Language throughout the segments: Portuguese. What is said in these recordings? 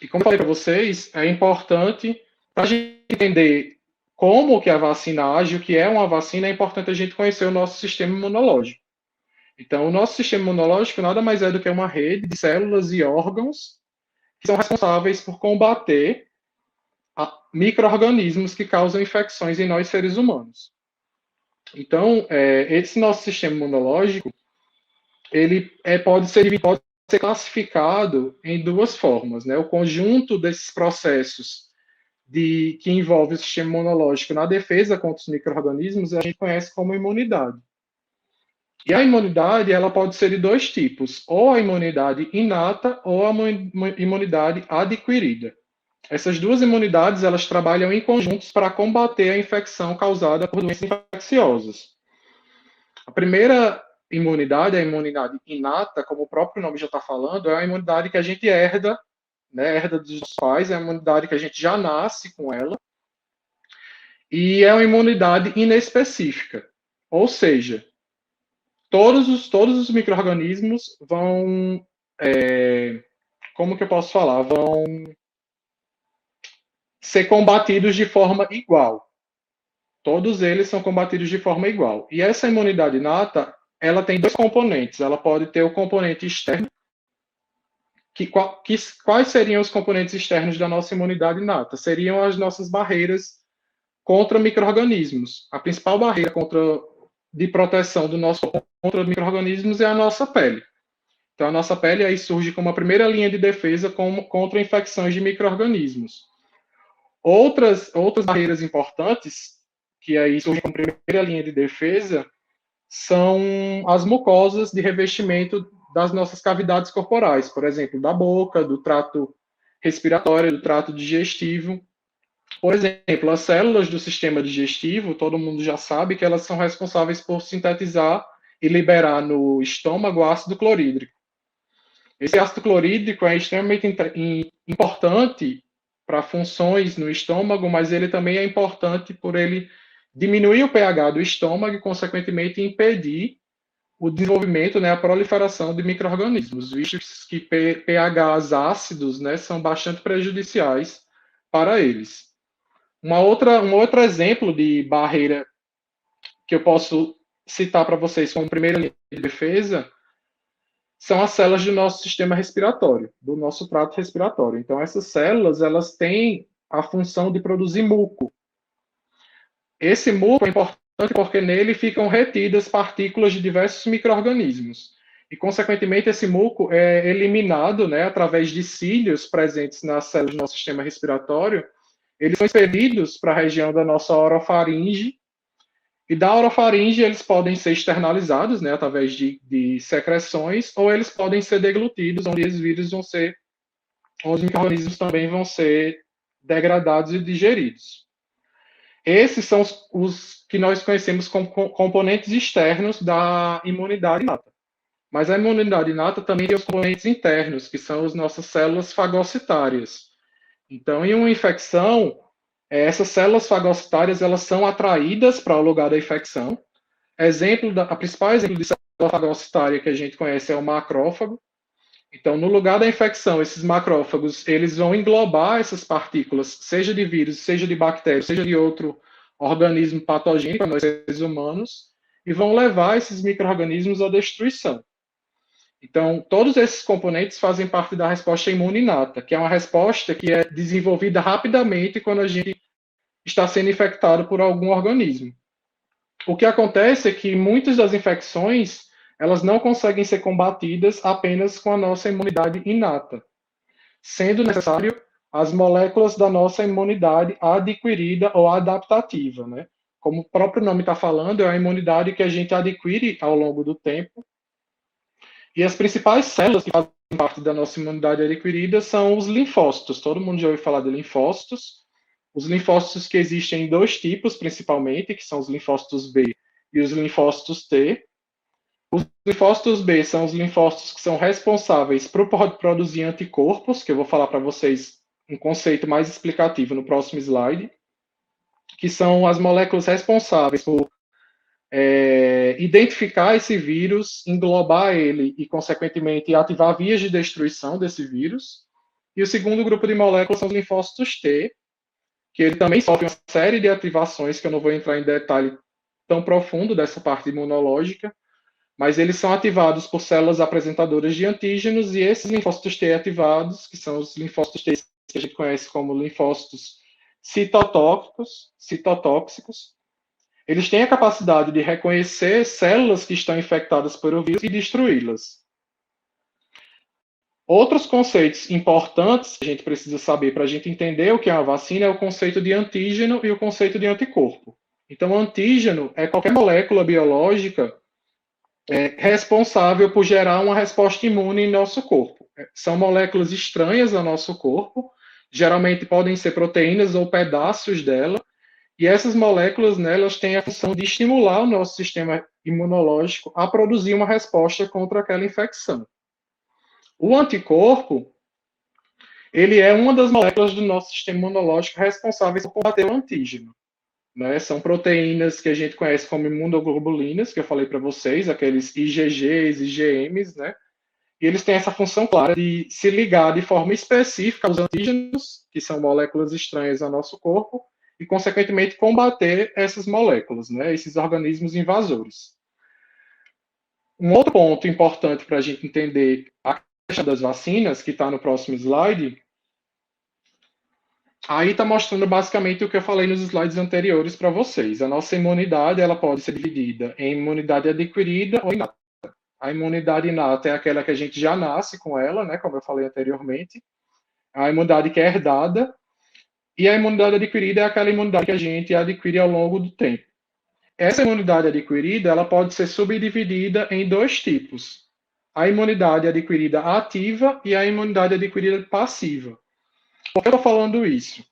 E como eu falei para vocês, é importante, para a gente entender como que a vacina age, o que é uma vacina, é importante a gente conhecer o nosso sistema imunológico. Então, o nosso sistema imunológico nada mais é do que uma rede de células e órgãos que são responsáveis por combater micro-organismos que causam infecções em nós seres humanos. Então, esse nosso sistema imunológico, ele pode ser classificado em duas formas, né? O conjunto desses processos que envolve o sistema imunológico na defesa contra os micro-organismos, a gente conhece como imunidade. E a imunidade, ela pode ser de dois tipos, ou a imunidade inata ou a imunidade adquirida. Essas duas imunidades, elas trabalham em conjuntos para combater a infecção causada por doenças infecciosas. A primeira imunidade, a imunidade inata, como o próprio nome já está falando, é a imunidade que a gente herda, né, herda dos nossos pais, é a imunidade que a gente já nasce com ela, e é uma imunidade inespecífica. Ou seja, todos os micro-organismos vão, como que eu posso falar, vão ser combatidos de forma igual. Todos eles são combatidos de forma igual. E essa imunidade inata, ela tem dois componentes. Ela pode ter o componente externo. Quais seriam os componentes externos da nossa imunidade inata? Seriam as nossas barreiras contra micro-organismos. A principal barreira de proteção do nosso corpo contra micro-organismos é a nossa pele. Então, a nossa pele aí surge como a primeira linha de defesa contra infecções de micro-organismos. Outras barreiras importantes, que aí surgem como primeira linha de defesa, são as mucosas de revestimento das nossas cavidades corporais, por exemplo, da boca, do trato respiratório, do trato digestivo. Por exemplo, as células do sistema digestivo, todo mundo já sabe que elas são responsáveis por sintetizar e liberar no estômago ácido clorídrico. Esse ácido clorídrico é extremamente importante para funções no estômago, mas ele também é importante por ele diminuir o pH do estômago e, consequentemente, impedir o desenvolvimento, né, a proliferação de micro-organismos, visto que pHs ácidos, né, são bastante prejudiciais para eles. Um outro exemplo de barreira que eu posso citar para vocês como primeira linha de defesa são as células do nosso sistema respiratório, do nosso trato respiratório. Então, essas células, elas têm a função de produzir muco. Esse muco é importante porque nele ficam retidas partículas de diversos micro-organismos. E, consequentemente, esse muco é eliminado, né, através de cílios presentes nas células do nosso sistema respiratório. Eles são expelidos para a região da nossa orofaringe, e da orofaringe eles podem ser externalizados, né, através de secreções, ou eles podem ser deglutidos, onde os vírus vão ser, onde os micro-organismos também vão ser degradados e digeridos. Esses são os que nós conhecemos como componentes externos da imunidade inata. Mas a imunidade inata também tem os componentes internos, que são as nossas células fagocitárias. Então, em uma infecção, essas células fagocitárias elas são atraídas para o lugar da infecção. A principal exemplo de célula fagocitária que a gente conhece é o macrófago. Então, no lugar da infecção, esses macrófagos eles vão englobar essas partículas, seja de vírus, seja de bactéria, seja de outro organismo patogênico para nós seres humanos, e vão levar esses micro-organismos à destruição. Então, todos esses componentes fazem parte da resposta imune inata, que é uma resposta que é desenvolvida rapidamente quando a gente está sendo infectado por algum organismo. O que acontece é que muitas das infecções elas não conseguem ser combatidas apenas com a nossa imunidade inata, sendo necessário as moléculas da nossa imunidade adquirida ou adaptativa, né? Como o próprio nome está falando, é a imunidade que a gente adquire ao longo do tempo. E as principais células que fazem parte da nossa imunidade adquirida são os linfócitos. Todo mundo já ouviu falar de linfócitos. Os linfócitos que existem em dois tipos, principalmente, que são os linfócitos B e os linfócitos T. Os linfócitos B são os linfócitos que são responsáveis por produzir anticorpos, que eu vou falar para vocês um conceito mais explicativo no próximo slide, que são as moléculas responsáveis por identificar esse vírus, englobar ele e, consequentemente, ativar vias de destruição desse vírus. E o segundo grupo de moléculas são os linfócitos T, que ele também sofre uma série de ativações, que eu não vou entrar em detalhe tão profundo dessa parte imunológica, mas eles são ativados por células apresentadoras de antígenos, e esses linfócitos T ativados, que são os linfócitos T que a gente conhece como linfócitos citotóxicos, eles têm a capacidade de reconhecer células que estão infectadas por o vírus e destruí-las. Outros conceitos importantes que a gente precisa saber para a gente entender o que é uma vacina é o conceito de antígeno e o conceito de anticorpo. Então, antígeno é qualquer molécula biológica responsável por gerar uma resposta imune em nosso corpo. São moléculas estranhas ao nosso corpo, geralmente podem ser proteínas ou pedaços dela, e essas moléculas, né, elas têm a função de estimular o nosso sistema imunológico a produzir uma resposta contra aquela infecção. O anticorpo, ele é uma das moléculas do nosso sistema imunológico responsáveis por combater o antígeno. Né? São proteínas que a gente conhece como imunoglobulinas, que eu falei para vocês, aqueles IgGs, IgMs, né? E eles têm essa função clara de se ligar de forma específica aos antígenos, que são moléculas estranhas ao nosso corpo, e, consequentemente, combater essas moléculas, né? Esses organismos invasores. Um outro ponto importante para a gente entender a questão das vacinas, que está no próximo slide, aí está mostrando basicamente o que eu falei nos slides anteriores para vocês. A nossa imunidade ela pode ser dividida em imunidade adquirida ou inata. A imunidade inata é aquela que a gente já nasce com ela, né, como eu falei anteriormente. A imunidade que é herdada. E a imunidade adquirida é aquela imunidade que a gente adquire ao longo do tempo. Essa imunidade adquirida ela pode ser subdividida em dois tipos. A imunidade adquirida ativa e a imunidade adquirida passiva. Por que eu estou falando isso?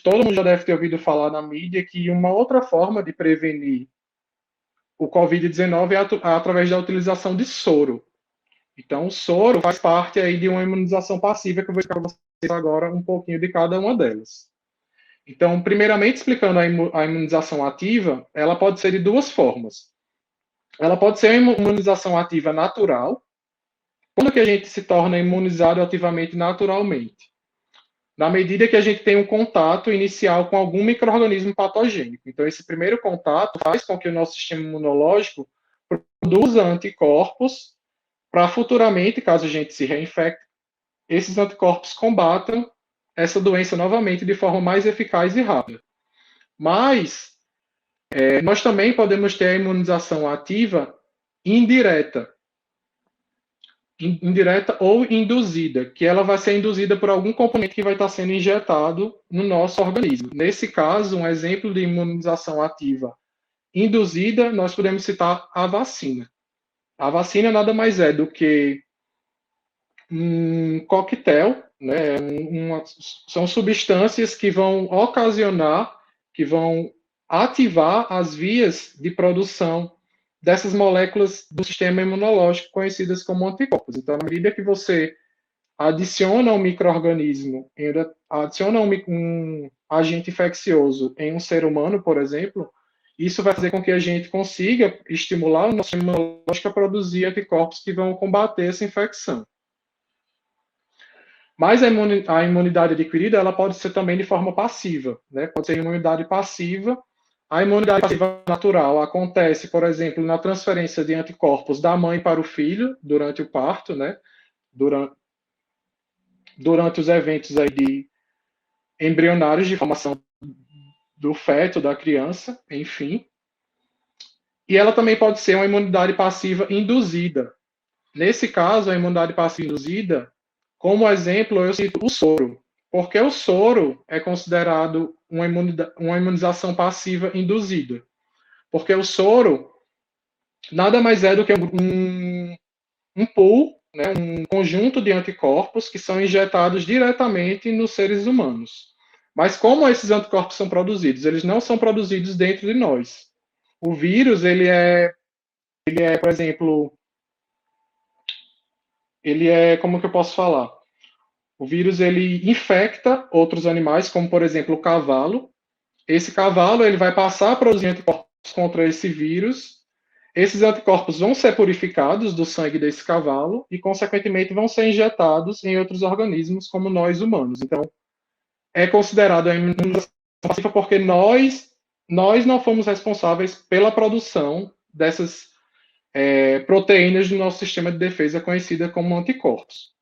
Todo mundo já deve ter ouvido falar na mídia que uma outra forma de prevenir o Covid-19 é através da utilização de soro. Então, o soro faz parte aí de uma imunização passiva, que eu vou explicar para vocês agora um pouquinho de cada uma delas. Então, primeiramente, explicando a imunização ativa, ela pode ser de duas formas. Ela pode ser uma imunização ativa natural, quando que a gente se torna imunizado ativamente naturalmente? Na medida que a gente tem um contato inicial com algum micro-organismo patogênico. Então, esse primeiro contato faz com que o nosso sistema imunológico produza anticorpos para futuramente, caso a gente se reinfecte, esses anticorpos combatam essa doença novamente de forma mais eficaz e rápida. Mas nós também podemos ter a imunização ativa indireta ou induzida, que ela vai ser induzida por algum componente que vai estar sendo injetado no nosso organismo. Nesse caso, um exemplo de imunização ativa induzida, nós podemos citar a vacina. A vacina nada mais é do que um coquetel, né? São substâncias que vão ocasionar, que vão ativar as vias de produção dessas moléculas do sistema imunológico conhecidas como anticorpos. Então, à medida que você adiciona um micro-organismo, adiciona um agente infeccioso em um ser humano, por exemplo, isso vai fazer com que a gente consiga estimular o nosso sistema imunológico a produzir anticorpos que vão combater essa infecção. Mas a imunidade adquirida ela pode ser também de forma passiva, né? Pode ser imunidade passiva. A imunidade passiva natural acontece, por exemplo, na transferência de anticorpos da mãe para o filho durante o parto, né? Durante os eventos aí de embrionários de formação do feto, da criança, enfim. E ela também pode ser uma imunidade passiva induzida. Nesse caso, a imunidade passiva induzida, como exemplo, eu cito o soro. Porque o soro é considerado uma imunização passiva induzida. Porque o soro nada mais é do que um pool, né, um conjunto de anticorpos que são injetados diretamente nos seres humanos. Mas como esses anticorpos são produzidos? Eles não são produzidos dentro de nós. O vírus, por exemplo, como que eu posso falar? O vírus, ele infecta outros animais, como, por exemplo, o cavalo. Esse cavalo, ele vai passar a produzir anticorpos contra esse vírus. Esses anticorpos vão ser purificados do sangue desse cavalo e, consequentemente, vão ser injetados em outros organismos, como nós humanos. Então, é considerado a imunização passiva porque nós não fomos responsáveis pela produção dessas proteínas do nosso sistema de defesa, conhecida como anticorpos.